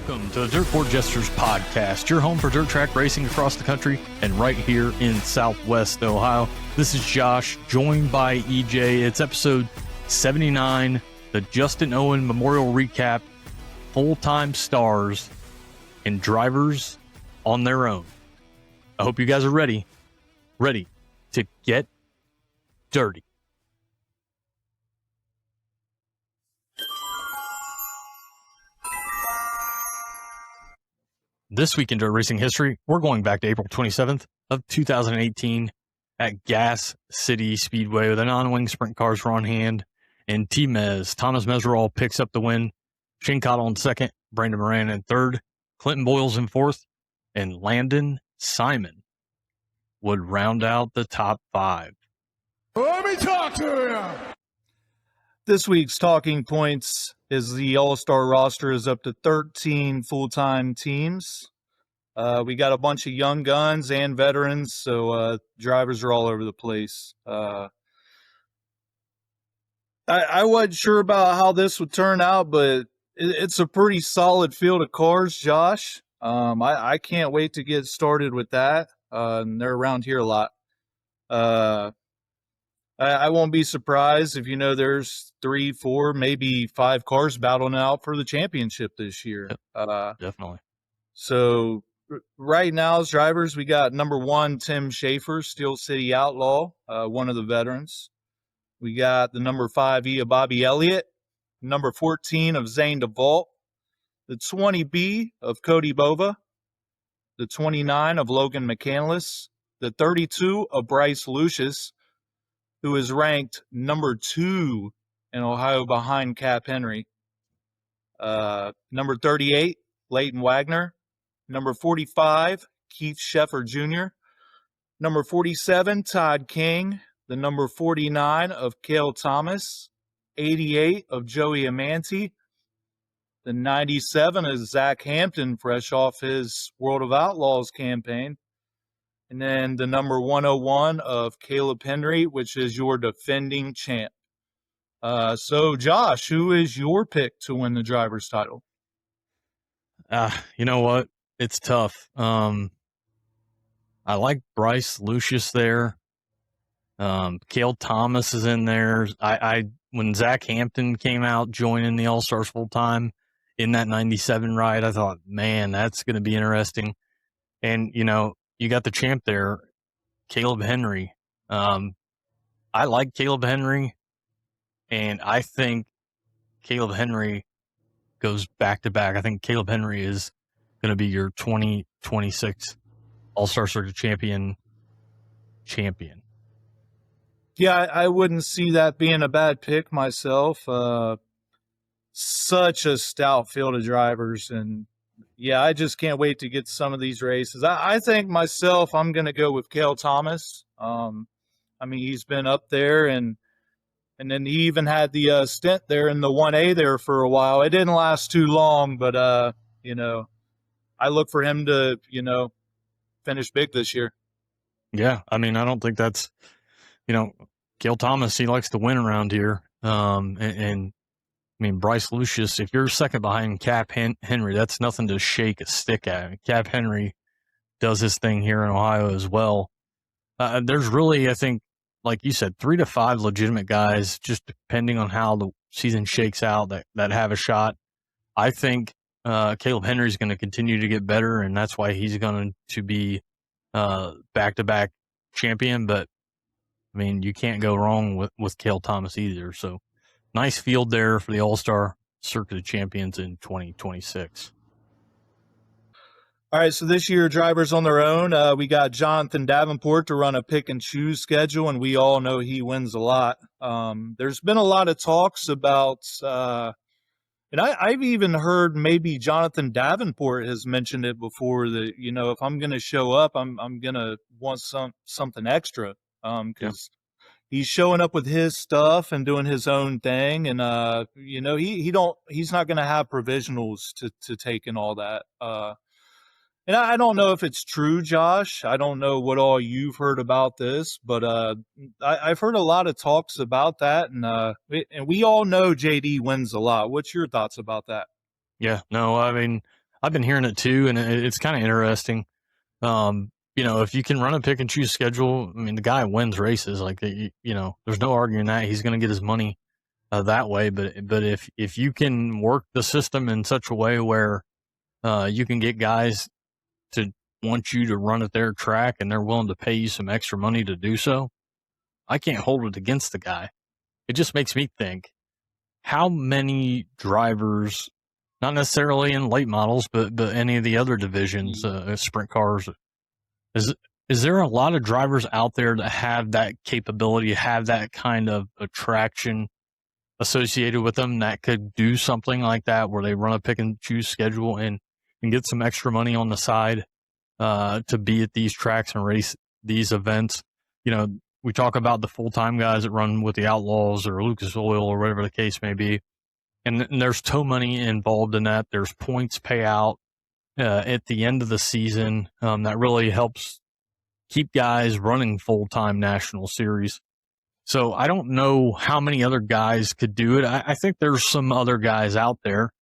Welcome to the Dirt Board Jesters podcast, your home for dirt track racing across the country and right here in Southwest Ohio. This is Josh, joined by EJ. It's episode 79, the Justin Owen Memorial recap, full-time stars and drivers on their own. I hope you guys are ready to get dirty. This week in dirt racing history, we're going back to April 27th of 2018 at Gas City Speedway with the non-wing sprint cars were on hand. And Thomas Meserol picks up the win. Shane Cottle in second, Brandon Moran in third, Clinton Boyles in fourth, and Landon Simon would round out the top five. Let me talk to you. This week's talking points is the All-Star roster is up to 13 full-time teams. We got a bunch of young guns and veterans, so drivers are all over the place. I wasn't sure about how this would turn out, but it's a pretty solid field of cars, Josh. I can't wait to get started with that. They're around here a lot. I won't be surprised if, there's 3, 4, maybe 5 cars battling out for the championship this year. Definitely. So right now as drivers, we got number 1, Tim Schaefer, Steel City Outlaw, one of the veterans. We got the number 5 E of Bobby Elliott, number 14 of Zane DeVault, the 20B of Cody Bova, the 29 of Logan McCandless, the 32 of Bryce Lucius, who is ranked number 2 in Ohio behind Cap Henry. Number 38, Leighton Wagner. Number 45, Keith Sheffer Jr. Number 47, Todd King. The number 49 of Cale Thomas. 88 of Joey Amanti. The 97 is Zach Hampton, fresh off his World of Outlaws campaign. And then the number 101 of Caleb Henry, which is your defending champ. So, Josh, who is your pick to win the driver's title? You know what? It's tough. I like Bryce Lucius there. Cale Thomas is in there. When Zach Hampton came out joining the All-Stars full-time in that 97 ride, I thought, man, that's going to be interesting. And, you got the champ there, Caleb Henry. I like Caleb Henry, and I think Caleb Henry goes back-to-back. I think Caleb Henry is going to be your 2026 All-Star Circuit champion. Yeah, I wouldn't see that being a bad pick myself. Such a stout field of drivers, and yeah, I just can't wait to get some of these races. I think myself, I'm going to go with Cale Thomas. He's been up there, and then he even had the stint there in the 1A there for a while. It didn't last too long, but, I look for him to, finish big this year. Yeah, I don't think that's, Cale Thomas, he likes to win around here. Bryce Lucius, if you're second behind Cap Henry, that's nothing to shake a stick at. Cap Henry does his thing here in Ohio as well. There's really, I think, like you said, 3 to 5 legitimate guys, just depending on how the season shakes out, that have a shot. I think Caleb Henry's going to continue to get better, and that's why he's going to be back-to-back champion. But, you can't go wrong with Cale Thomas either, so nice field there for the All-Star Circuit of Champions in 2026. All right, so this year, drivers on their own. We got Jonathan Davenport to run a pick-and-choose schedule, and we all know he wins a lot. There's been a lot of talks about, and I've even heard maybe Jonathan Davenport has mentioned it before that, if I'm going to show up, I'm going to want something extra because he's showing up with his stuff and doing his own thing, and he's not going to have provisionals to take and all that. And I don't know if it's true, Josh. I don't know what all you've heard about this, but I've heard a lot of talks about that, and we all know JD wins a lot. What's your thoughts about that? Yeah, no, I've been hearing it too, and it's kind of interesting. If you can run a pick and choose schedule, I mean, the guy wins races. Like, there's no arguing that he's going to get his money that way. But if you can work the system in such a way where you can get guys to want you to run at their track and they're willing to pay you some extra money to do so, I can't hold it against the guy. It just makes me think, how many drivers, not necessarily in late models, but any of the other divisions, sprint cars, is there a lot of drivers out there that have that capability, have that kind of attraction associated with them that could do something like that, where they run a pick and choose schedule and get some extra money on the side to be at these tracks and race these events? We talk about the full-time guys that run with the Outlaws or Lucas Oil or whatever the case may be. And there's tow money involved in that. There's points payout at the end of the season that really helps keep guys running full-time national series. So I don't know how many other guys could do it. I think there's some other guys out there.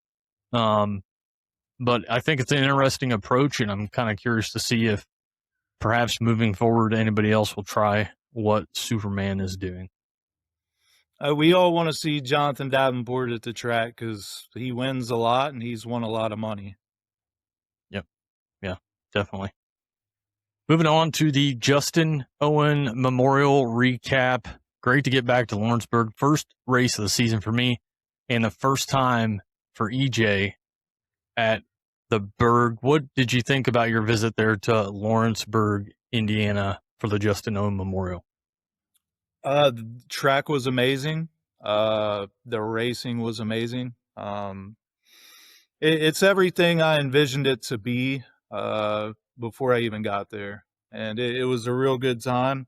But I think it's an interesting approach, and I'm kind of curious to see if perhaps moving forward anybody else will try what Superman is doing. We all want to see Jonathan Davenport at the track because he wins a lot and he's won a lot of money. Yep. Yeah, definitely. Moving on to the Justin Owen Memorial recap. Great to get back to Lawrenceburg. First race of the season for me, and the first time for EJ at the Berg. What did you think about your visit there to Lawrenceburg, Indiana for the Justin Owen Memorial? The track was amazing. The racing was amazing. It's everything I envisioned it to be before I even got there. And it was a real good time.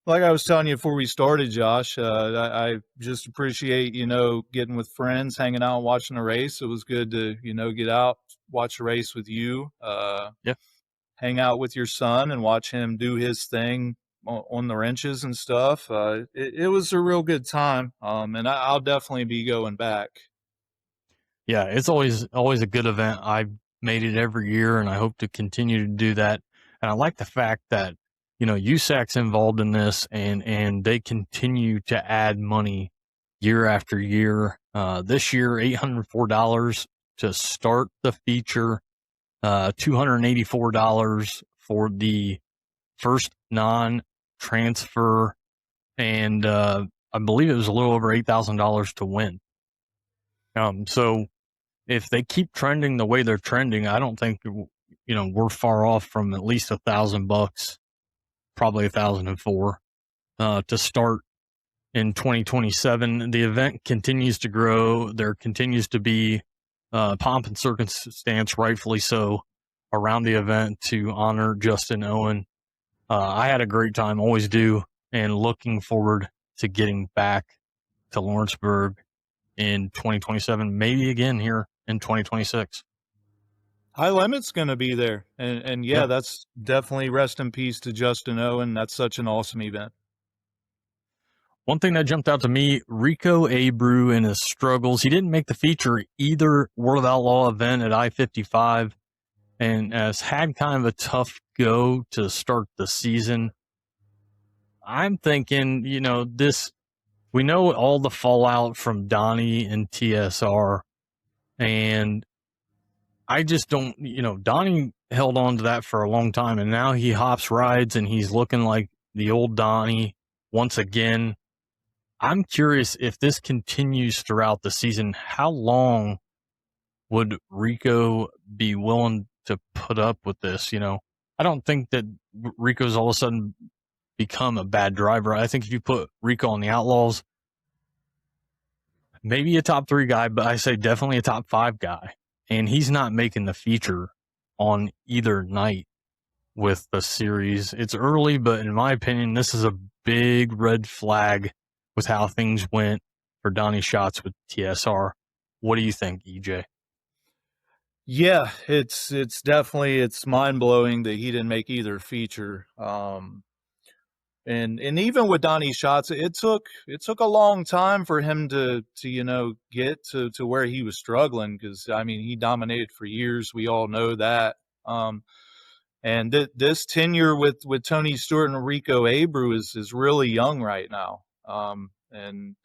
Like I was telling you before we started, Josh, I just appreciate, getting with friends, hanging out, watching a race. It was good to, get out, watch a race with you, hang out with your son and watch him do his thing on the wrenches and stuff. It was a real good time. And I'll definitely be going back. Yeah, it's always a good event. I've made it every year, and I hope to continue to do that. And I like the fact that, USAC's involved in this, and they continue to add money year after year. This year, $804 to start the feature, $284 for the first non-transfer, and I believe it was a little over $8,000 to win. So if they keep trending the way they're trending, I don't think, we're far off from at least $1,000, probably $1,004 to start in 2027. The event continues to grow. There continues to be pomp and circumstance, rightfully so, around the event to honor Justin Owen. I had a great time, always do, and looking forward to getting back to Lawrenceburg in 2027, maybe again here in 2026. High Limit's going to be there. And that's definitely rest in peace to Justin Owen. That's such an awesome event. One thing that jumped out to me, Rico Abreu and his struggles. He didn't make the feature either World of Outlaw event at I-55, and has had kind of a tough go to start the season. I'm thinking, we know all the fallout from Donny and TSR, and I just don't, Donny held on to that for a long time, and now he hops rides and he's looking like the old Donny once again. I'm curious if this continues throughout the season, how long would Rico be willing to put up with this? I don't think that Rico's all of a sudden become a bad driver. I think if you put Rico on the Outlaws, maybe a top 3 guy, but I say definitely a top 5 guy. And he's not making the feature on either night with the series. It's early, but in my opinion, this is a big red flag with how things went for Donny Schatz with TSR. What do you think, EJ? Yeah, it's definitely, it's mind blowing that he didn't make either feature. And even with Donny Schatz, it took a long time for him to get to where he was struggling, because I mean he dominated for years. We all know that. And this tenure with Tony Stewart and Rico Abreu is really young right now. And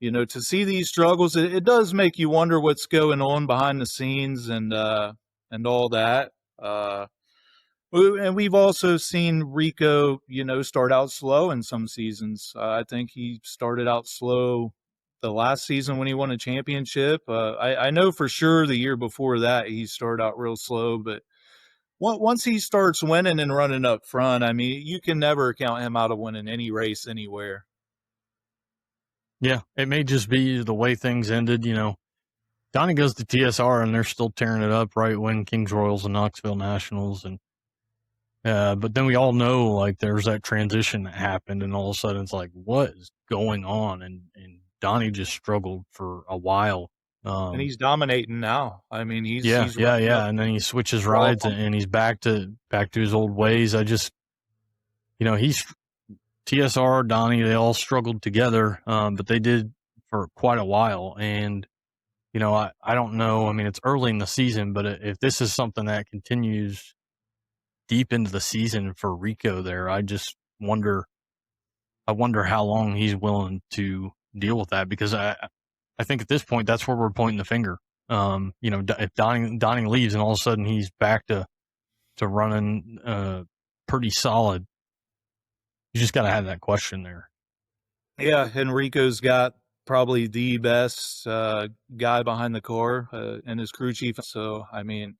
to see these struggles, it does make you wonder what's going on behind the scenes and all that. And we've also seen Rico, start out slow in some seasons. I think he started out slow the last season when he won a championship. I know for sure the year before that he started out real slow, but once he starts winning and running up front, I mean, you can never count him out of winning any race anywhere. Yeah, it may just be the way things ended. Donny goes to TSR and they're still tearing it up, right? Winning Kings Royals and Knoxville Nationals. And but then we all know, like, there's that transition that happened, and all of a sudden it's like, what is going on? And Donny just struggled for a while. And he's dominating now. I mean, he's and then he switches rides and he's back to his old ways. I just, he's TSR, Donny, they all struggled together, but they did for quite a while. And I don't know. I mean, it's early in the season, but if this is something that continues deep into the season for Rico there, I just wonder how long he's willing to deal with that, because I think at this point that's where we're pointing the finger. If Donny leaves and all of a sudden he's back to running pretty solid, you just got to have that question there. Yeah, Enrico's got probably the best guy behind the car and his crew chief. So I mean,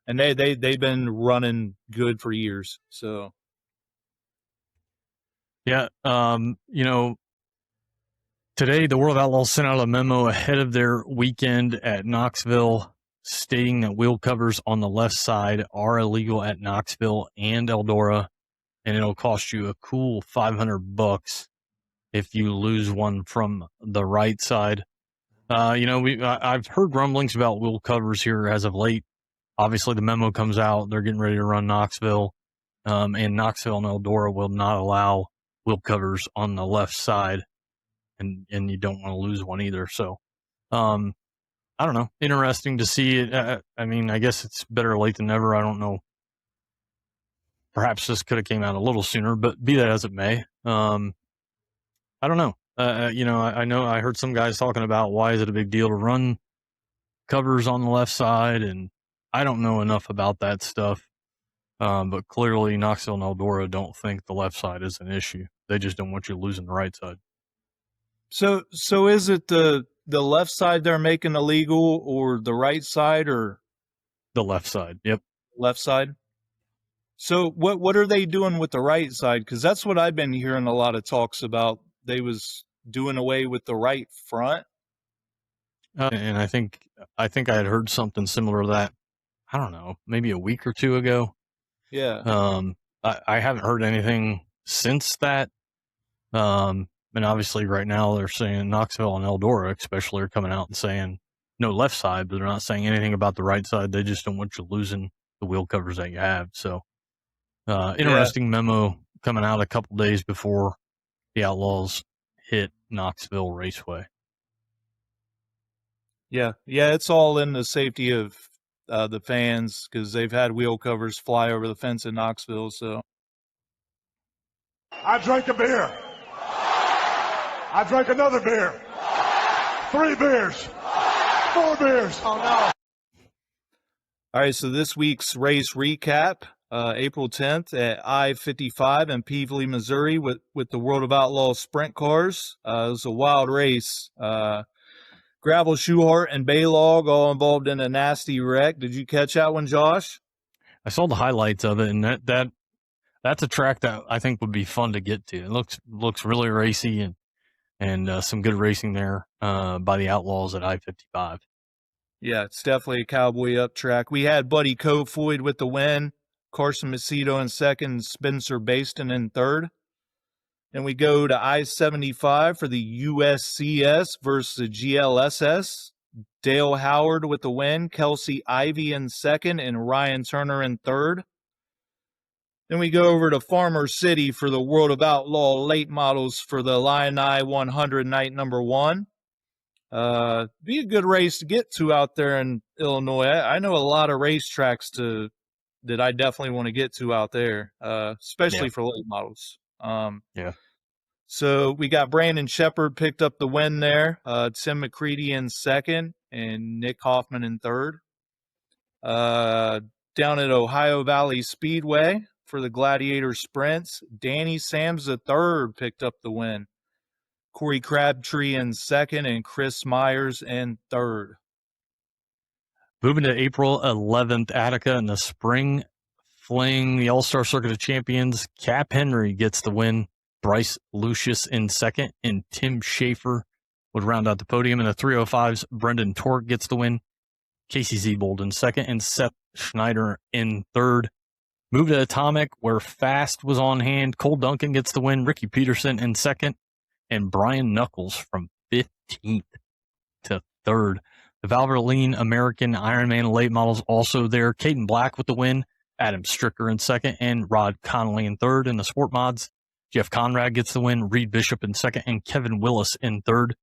and they've been running good for years. So yeah, today the World of Outlaws sent out a memo ahead of their weekend at Knoxville, stating that wheel covers on the left side are illegal at Knoxville and Eldora, and it'll cost you a cool $500 if you lose one from the right side. I've heard rumblings about wheel covers here as of late. Obviously, the memo comes out. They're getting ready to run Knoxville, and Knoxville and Eldora will not allow wheel covers on the left side, and you don't want to lose one either. So, I don't know. Interesting to see it. I mean, I guess it's better late than never. I don't know. Perhaps this could have came out a little sooner, but be that as it may, I don't know. I know I heard some guys talking about why is it a big deal to run covers on the left side, and I don't know enough about that stuff. But clearly Knoxville and Eldora don't think the left side is an issue. They just don't want you losing the right side. So is it the left side they're making illegal, or the right side, or the left side? Yep. Left side. So what are they doing with the right side? Because that's what I've been hearing a lot of talks about. They was doing away with the right front. And I think I had heard something similar to that. I don't know, maybe a week or two ago. Yeah. I haven't heard anything since that. And obviously right now they're saying Knoxville and Eldora especially are coming out and saying no left side, but they're not saying anything about the right side. They just don't want you losing the wheel covers that you have. So interesting memo coming out a couple days before the Outlaws hit Knoxville Raceway. Yeah, it's all in the safety of the fans, because they've had wheel covers fly over the fence in Knoxville. So I drank a beer. I drank another beer. 3 beers. 4 beers. Oh no. All right, so this week's race recap, April 10th at I-55 in Peevely, Missouri with the World of Outlaws sprint cars. It was a wild race. Gravel, Schuhart, and Baylog all involved in a nasty wreck. Did you catch that one, Josh? I saw the highlights of it, and that's a track that I think would be fun to get to. It looks really racy and some good racing there by the Outlaws at I-55. Yeah, it's definitely a cowboy up track. We had Buddy Kofoid with the win, Carson Macedo in second, Spencer Baston in third. Then we go to I-75 for the USCS versus the GLSS. Dale Howard with the win, Kelsey Ivy in second, and Ryan Turner in third. Then we go over to Farmer City for the World of Outlaw late models for the Illini 100 night number 1. Be a good race to get to out there in Illinois. I know a lot of racetracks that I definitely want to get to out there, especially for late models. Yeah. So we got Brandon Shepard picked up the win there. Tim McCready in second and Nick Hoffman in third. Down at Ohio Valley Speedway for the Gladiator Sprints, Danny Sams III picked up the win. Corey Crabtree in second and Chris Myers in third. Moving to April 11th, Attica in the Spring Fling, the All-Star Circuit of Champions, Cap Henry gets the win. Bryce Lucius in second, and Tim Schaefer would round out the podium. In the 305s, Brendan Tork gets the win. Casey Zebold in second, and Seth Schneider in third. Move to Atomic, where Fast was on hand. Cole Duncan gets the win. Ricky Peterson in second, and Brian Knuckles from 15th to third. The Valvoline American Ironman late models also there. Caden Black with the win. Adam Stricker in second, and Rod Connolly in third. In the Sport Mods, Jeff Conrad gets the win. Reed Bishop in second, and Kevin Willis in third.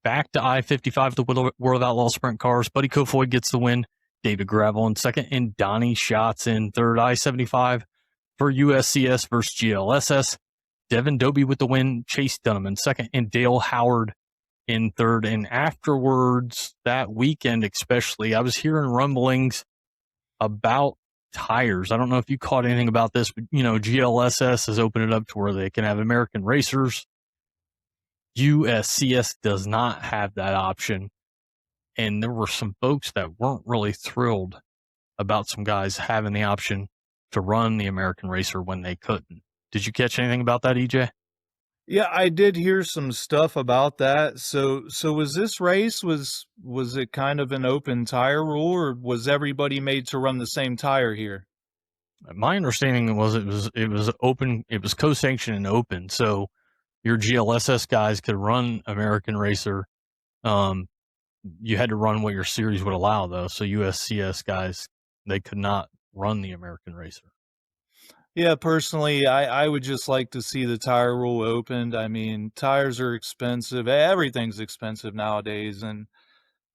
Back to I-55, the World of Outlaws sprint cars. Buddy Kofoid gets the win. David Gravel in second, and Donny Schatz in third. I-75 for USCS versus GLSS. Devin Dobie with the win. Chase Dunham in second, and Dale Howard in third. And afterwards, that weekend especially, I was hearing rumblings about tires. I don't know if you caught anything about this, but, GLSS has opened it up to where they can have American racers. USCS does not have that option. And there were some folks that weren't really thrilled about some guys having the option to run the American racer when they couldn't. Did you catch anything about that, EJ? Yeah, I did hear some stuff about that. So was this race, was it kind of an open tire rule, or was everybody made to run the same tire here? My understanding was it was open, it was co-sanctioned and open. So your GLSS guys could run American racer. You had to run what your series would allow, though. So USCS guys, they could not run the American racer. Yeah, personally, I would just like to see the tire rule opened. I mean, tires are expensive. Everything's expensive nowadays. And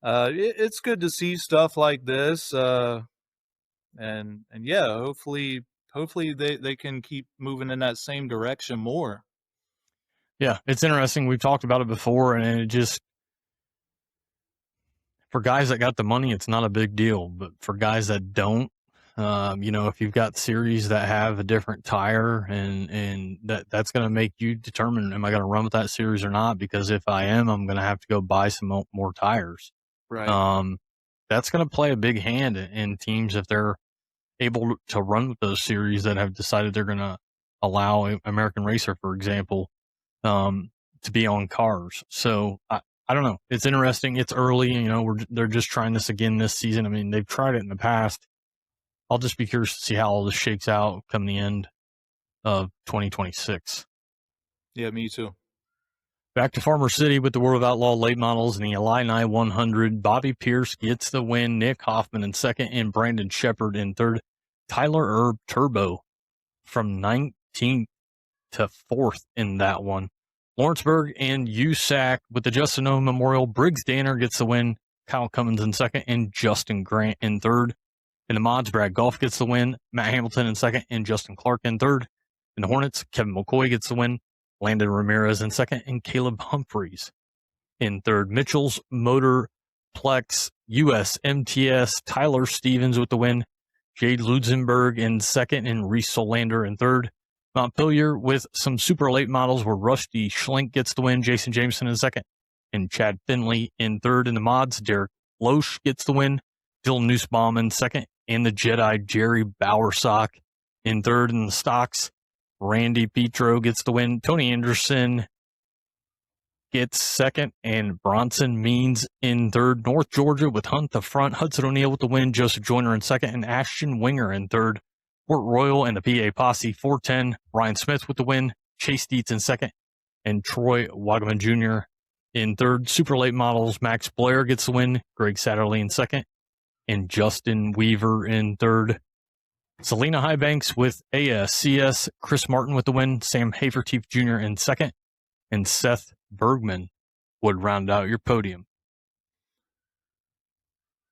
it's good to see stuff like this. And yeah, hopefully they can keep moving in that same direction more. Yeah, it's interesting. We've talked about it before, and it just, for guys that got the money, it's not a big deal. But for guys that don't, if you've got series that have a different tire, and that's going to make you determine, am I going to run with that series or not? Because if I am, I'm going to have to go buy some more tires. Right. That's going to play a big hand in teams if they're able to run with those series that have decided they're going to allow American Racer, for example, to be on cars. So I don't know. It's interesting. It's early. They're just trying this again this season. I mean, they've tried it in the past. I'll just be curious to see how all this shakes out come the end of 2026. Yeah, me too. Back to Farmer City with the World of Outlaw late models and the Illini 100. Bobby Pierce gets the win. Nick Hoffman in second, and Brandon Shepard in third. Tyler Erb Turbo from 19th to 4th in that one. Lawrenceburg and USAC with the Justin Owen Memorial. Briggs Danner gets the win. Kyle Cummins in second, and Justin Grant in third. In the mods, Brad Goff gets the win. Matt Hamilton in second, and Justin Clark in third. In the Hornets, Kevin McCoy gets the win. Landon Ramirez in second, and Caleb Humphreys in third. Mitchell's Motorplex US MTS, Tyler Stevens with the win. Jade Ludzenberg in second, and Reese Solander in third. Montpelier with some super late models where Rusty Schlink gets the win. Jason Jameson in second, and Chad Finley in third. In the mods, Derek Loesch gets the win. Dylan Nussbaum in second, and the Jedi Jerry Bowersock in third. In the stocks, Randy Petro gets the win. Tony Anderson gets second, and Bronson Means in third. North Georgia with Hunt the front. Hudson O'Neill with the win. Joseph Joyner in second, and Ashton Winger in third. Port Royal and the PA Posse 410. Ryan Smith with the win. Chase Dietz in second, and Troy Wagaman Jr. in third. Super late models, Max Blair gets the win. Greg Satterley in second, and Justin Weaver in third. Selena Highbanks with ASCS, Chris Martin with the win, Sam Haferteeth Jr. in second, and Seth Bergman would round out your podium.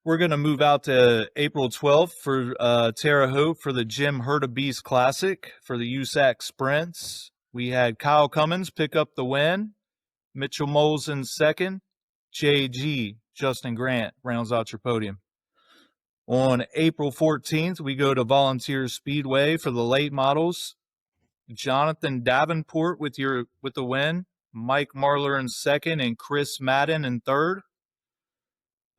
We're going to move out to April 12th for Terre Haute for the Jim Hurtabeast Classic for the USAC Sprints. We had Kyle Cummins pick up the win, Mitchell Moles in second, JG, Justin Grant rounds out your podium. On April 14th, we go to Volunteer Speedway for the late models. Jonathan Davenport with the win, Mike Marler in second, and Chris Madden in third.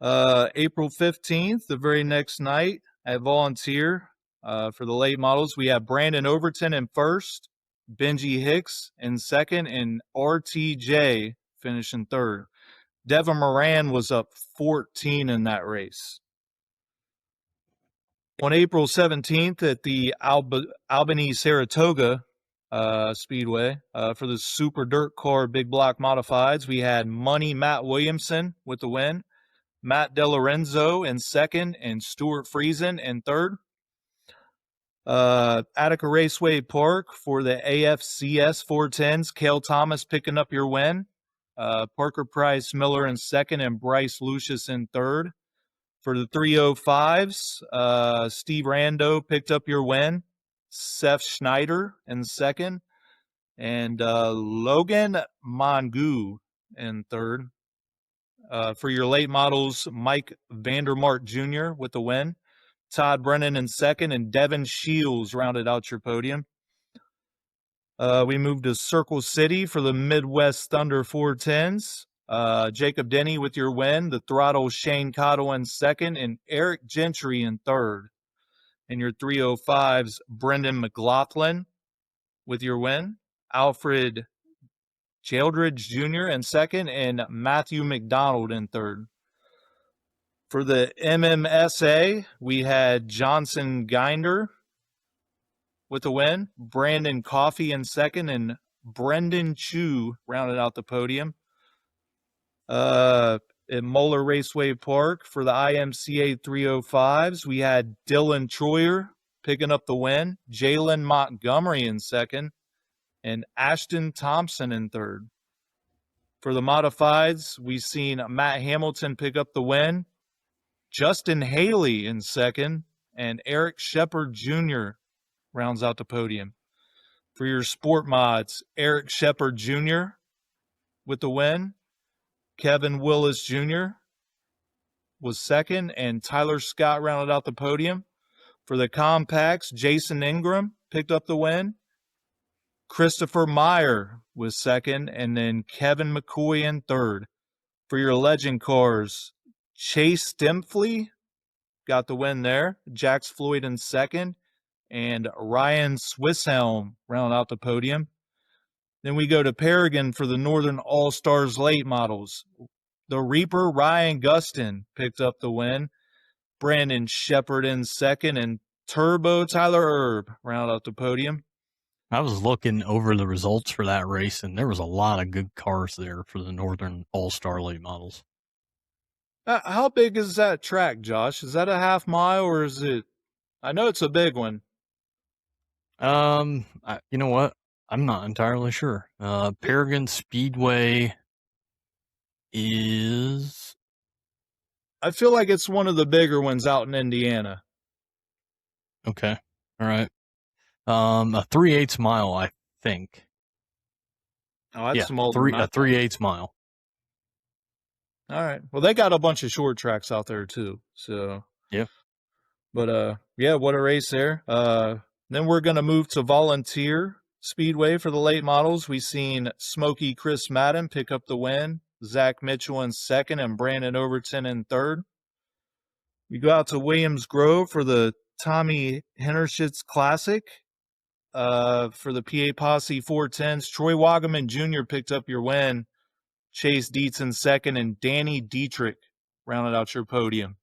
April 15th, the very next night at Volunteer for the late models, we have Brandon Overton in first, Benji Hicks in second, and RTJ finishing third. Devin Moran was up 14 in that race. On April 17th at the Albany-Saratoga Speedway for the Super Dirt Car Big Block Modifieds, we had Money Matt Williamson with the win, Matt DeLorenzo in second, and Stuart Friesen in third. Attica Raceway Park for the AFCS 410s, Cale Thomas picking up your win. Parker Price Miller in second, and Bryce Lucius in third. For the 305s, Steve Rando picked up your win. Seth Schneider in second, and Logan Mongu in third. For your late models, Mike Vandermark Jr. with the win. Todd Brennan in second, and Devin Shields rounded out your podium. We moved to Circle City for the Midwest Thunder 410s. Jacob Denny with your win. The Throttle Shane Cottle in second, and Eric Gentry in third. In your 305s, Brendan McLaughlin with your win. Alfred Childridge Jr. in second, and Matthew McDonald in third. For the MMSA, we had Johnson Ginder with the win. Brandon Coffey in second, and Brendan Chu rounded out the podium. At Molar Raceway Park for the IMCA 305s, we had Dylan Troyer picking up the win, Jalen Montgomery in second, and Ashton Thompson in third. For the modifieds, we've seen Matt Hamilton pick up the win, Justin Haley in second, and Eric Shepard Jr. rounds out the podium. For your sport mods, Eric Shepard Jr. with the win. Kevin Willis Jr. was second, and Tyler Scott rounded out the podium. For the compacts, Jason Ingram picked up the win. Christopher Meyer was second, and then Kevin McCoy in third. For your legend cars, Chase Dempfley got the win there. Jax Floyd in second, and Ryan Swisshelm rounded out the podium. Then we go to Paragon for the Northern All-Stars late models. The Reaper, Ryan Gustin, picked up the win. Brandon Shepard in second, and Turbo Tyler Erb rounded out the podium. I was looking over the results for that race, and there was a lot of good cars there for the Northern All-Star late models. How big is that track, Josh? Is that a half mile, or is it? I know it's a big one. You know what? I'm not entirely sure. Paragon Speedway is... I feel like it's one of the bigger ones out in Indiana. Okay. All right. A 3/8 mile, I think. Oh, that's yeah, small. A 3/8 mile. All right. Well, they got a bunch of short tracks out there too. So yeah. But yeah, what a race there. Then we're gonna move to Volunteer Speedway for the late models. We've seen Smokey Chris Madden pick up the win, Zach Mitchell in second, and Brandon Overton in third. We go out to Williams Grove for the Tommy Hennerschitz Classic. For the PA Posse 410s, Troy Wagaman Jr. picked up your win. Chase Dietz in second, and Danny Dietrich rounded out your podium.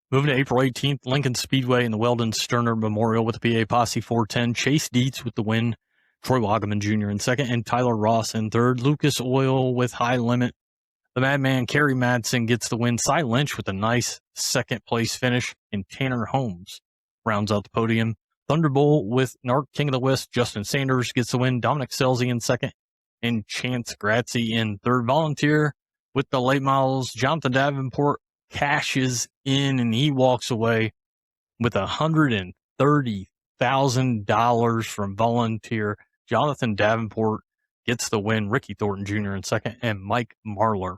Moving to April 18th, Lincoln Speedway and the Weldon Sterner Memorial with the PA Posse 410. Chase Dietz with the win. Troy Wagaman Jr. in second, and Tyler Ross in third. Lucas Oil with High Limit. The Madman Kerry Madsen gets the win. Cy Lynch with a nice second place finish, and Tanner Holmes rounds out the podium. Thunderbolt with Narc King of the West, Justin Sanders gets the win. Dominic Selzy in second, and Chance Grazzi in third. Volunteer with the late models. Jonathan Davenport cashes in, and he walks away with $130,000 from Volunteer. Jonathan Davenport gets the win. Ricky Thornton Jr. in second, and Mike Marlar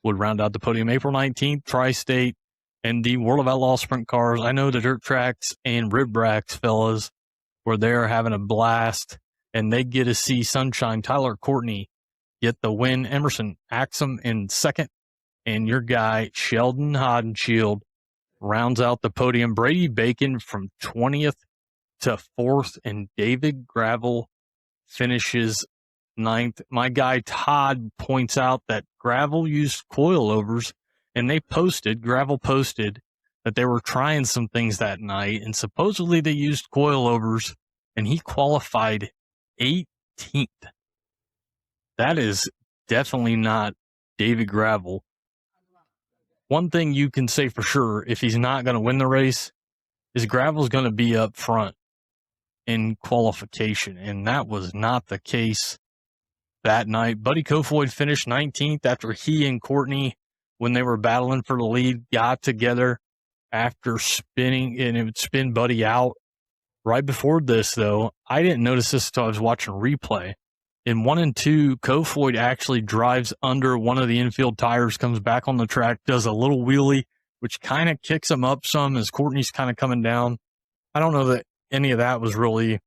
would round out the podium. April 19th, Tri-State and the World of Outlaws sprint cars. I know the dirt tracks and rib racks fellas were there having a blast, and they get to see Sunshine Tyler Courtney get the win. Emerson Axum in second, and your guy Sheldon Hodenshield rounds out the podium. Brady Bacon from 20th to 4th, and David Gravel finishes 9th. My guy Todd points out that Gravel used coilovers, and Gravel posted that they were trying some things that night, and supposedly they used coilovers, and he qualified 18th. That is definitely not David Gravel. One thing you can say for sure, if he's not going to win the race, is Gravel's going to be up front in qualification, and that was not the case that night. Buddy Kofoid finished 19th after he and Courtney, when they were battling for the lead, got together after spinning, and it would spin Buddy out. Right before this, though, I didn't notice this until I was watching replay. In 1 and 2, Kofoid actually drives under one of the infield tires, comes back on the track, does a little wheelie, which kind of kicks him up some as Courtney's kind of coming down. I don't know that any of that was really,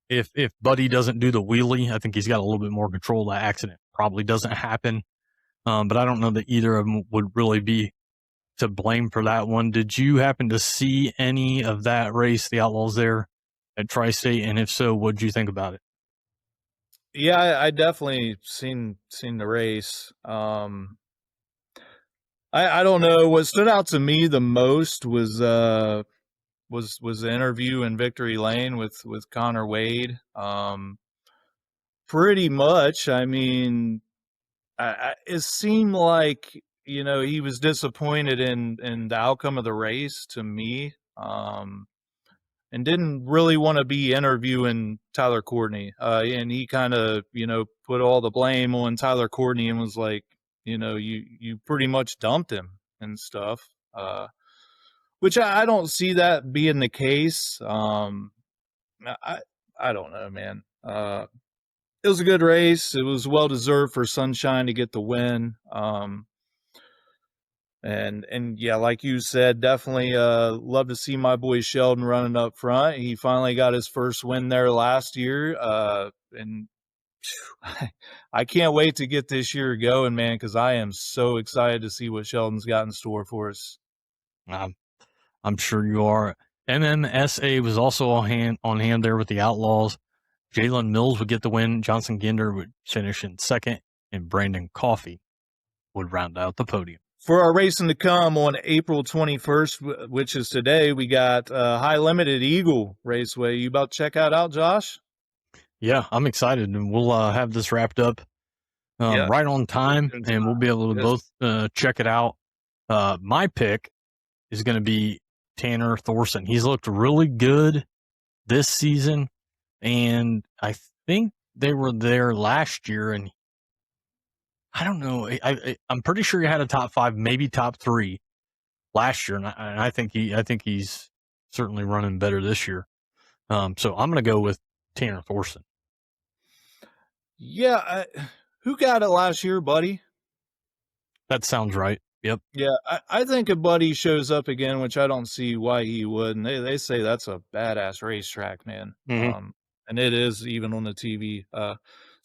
if Buddy doesn't do the wheelie, I think he's got a little bit more control. That accident probably doesn't happen. But I don't know that either of them would really be to blame for that one. Did you happen to see any of that race, the Outlaws there at Tri-State? And if so, what did you think about it? Yeah, I definitely seen the race. I don't know. What stood out to me the most was the interview in Victory Lane with Connor Wade. Pretty much, I mean, it seemed like, you know, he was disappointed in the outcome of the race to me. And didn't really want to be interviewing Tyler Courtney. And he kind of, you know, put all the blame on Tyler Courtney and was like, you know, you pretty much dumped him and stuff. Which I don't see that being the case. I don't know, man. It was a good race. It was well deserved for Sunshine to get the win. And yeah, like you said, definitely love to see my boy Sheldon running up front. He finally got his first win there last year. And I can't wait to get this year going, man, because I am so excited to see what Sheldon's got in store for us. I'm sure you are. MMSA was also on hand there with the Outlaws. Jalen Mills would get the win. Johnson Ginder would finish in second, and Brandon Coffey would round out the podium. For our racing to come on April 21st, which is today, we got High Limited Eagle Raceway. You about to check that out, Josh? Yeah, I'm excited, and we'll have this wrapped up right on time, and we'll be able to both check it out. My pick is going to be Tanner Thorson. He's looked really good this season, and I think they were there last year, and I don't know. I'm pretty sure he had a top 5, maybe top 3 last year, and I think he's certainly running better this year. So I'm going to go with Tanner Thorson. Yeah, who got it last year, Buddy? That sounds right. Yep. Yeah, I think if Buddy shows up again, which I don't see why he wouldn't. They say that's a badass racetrack, man. Mm-hmm. And it is even on the TV. So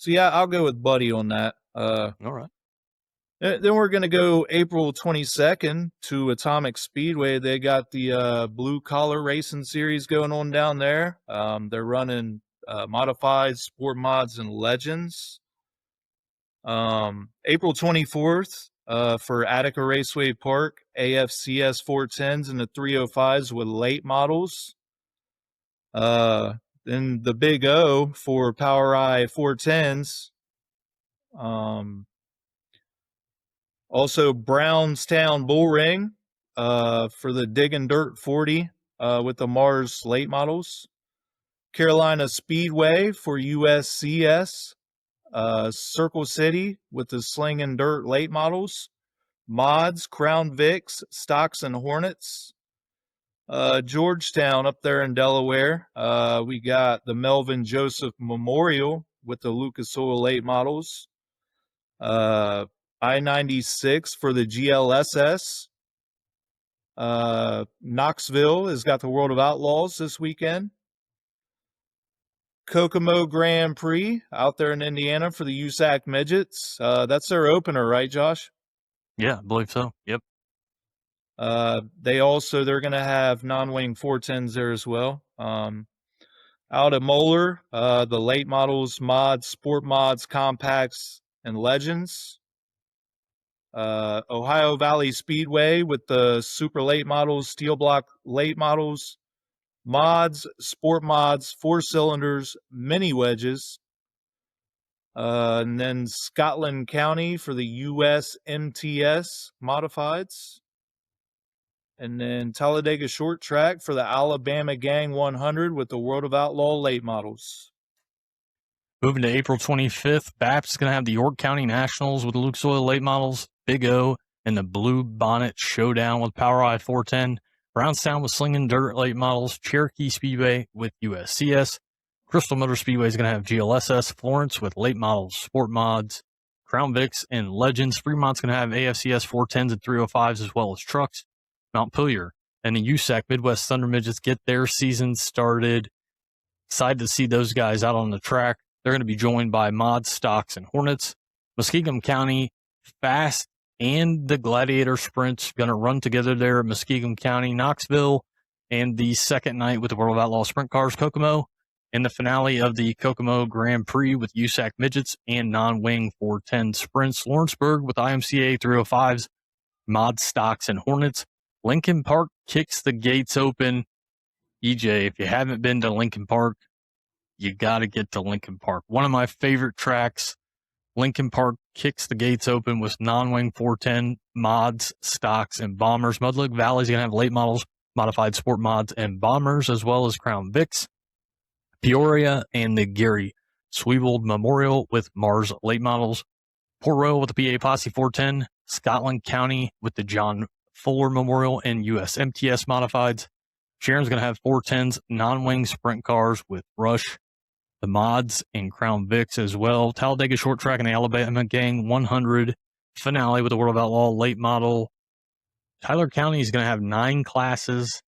yeah, I'll go with Buddy on that. All right. Then we're going to go April 22nd to Atomic Speedway. They got the Blue Collar Racing Series going on down there. They're running modified sport mods and legends. April 24th for Attica Raceway Park, AFCS 410s and the 305s with late models. Then the Big O for Power Eye 410s. Also Brownstown Bull Ring for the Dig and Dirt 40 with the Mars late models. Carolina Speedway for USCS. Circle City with the Sling and Dirt late models. Mods, Crown Vics, Stocks, and Hornets. Georgetown up there in Delaware. We got the Melvin Joseph Memorial with the Lucas Oil late models. I-96 for the GLSS. Knoxville has got the World of Outlaws this weekend. Kokomo Grand Prix out there in Indiana for the USAC midgets. That's their opener, right, Josh? Yeah, I believe so. Yep. They're going to have non-wing 410s there as well. Out at Molar, the late models, mods, sport mods, compacts, and legends. Ohio Valley Speedway with the super late models, steel block late models, mods, sport mods, 4 cylinders, mini wedges. And then Scotland County for the USMTS modifieds. And then Talladega Short Track for the Alabama Gang 100 with the World of Outlaw late models. Moving to April 25th, BAPS is going to have the York County Nationals with the Lucas Oil late models, Big O, and the Blue Bonnet Showdown with Power Eye 410. Brownstown with Sling and Dirt late models, Cherokee Speedway with USCS. Crystal Motor Speedway is going to have GLSS, Florence with late models, sport mods, Crown Vics, and Legends. Fremont's going to have AFCS 410s and 305s as well as trucks. Montpelier and the USAC Midwest Thunder Midgets get their season started. Excited to see those guys out on the track. They're going to be joined by mods, stocks, and Hornets. Muskingum County Fast and the Gladiator Sprints going to run together there at Muskingum County, Knoxville, and the second night with the World of Outlaw Sprint Cars, Kokomo, and the finale of the Kokomo Grand Prix with USAC Midgets and non-wing 410 Sprints. Lawrenceburg with IMCA 305s, mod, stocks, and Hornets. Lincoln Park kicks the gates open. EJ, if you haven't been to Lincoln Park, you got to get to Lincoln Park. One of my favorite tracks. Lincoln Park kicks the gates open with non-wing 410 mods, stocks, and bombers. Mudlick Valley's going to have late models, modified sport mods, and bombers, as well as Crown Vics. Peoria and the Gary Sweebold Memorial with Mars late models. Port Royal with the PA Posse 410. Scotland County with the John Fuller Memorial and USMTS modifieds. Sharon's going to have 410s, non-wing sprint cars with Rush, the mods, and Crown Vics as well. Talladega Short Track and the Alabama Gang 100 finale with the World of Outlaw late model. Tyler County is going to have 9 classes.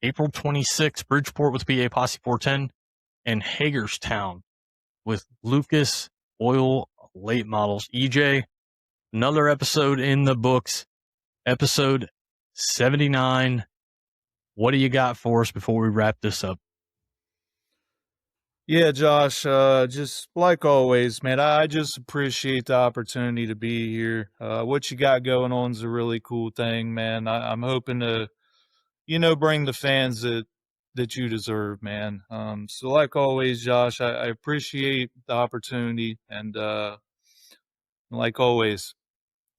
April 26th, Bridgeport with PA Posse 410 and Hagerstown with Lucas Oil late models. EJ, another episode in the books. Episode 79. What do you got for us before we wrap this up? Yeah, Josh, just like always, man, I just appreciate the opportunity to be here. What you got going on is a really cool thing, man. I'm hoping to, bring the fans that you deserve, man. So like always, Josh, I appreciate the opportunity. And like always,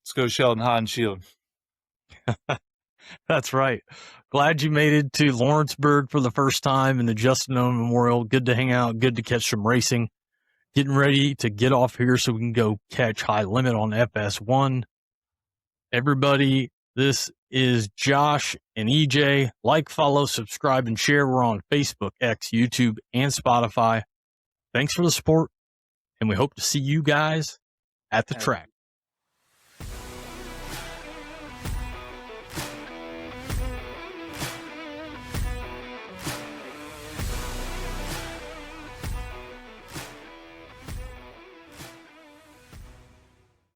let's go Sheldon Hot and Shield. That's right. Glad you made it to Lawrenceburg for the first time in the Justin Owen Memorial. Good to hang out. Good to catch some racing. Getting ready to get off here so we can go catch High Limit on FS1. Everybody, this is Josh and EJ. Like, follow, subscribe, and share. We're on Facebook, X, YouTube, and Spotify. Thanks for the support, and we hope to see you guys at the track.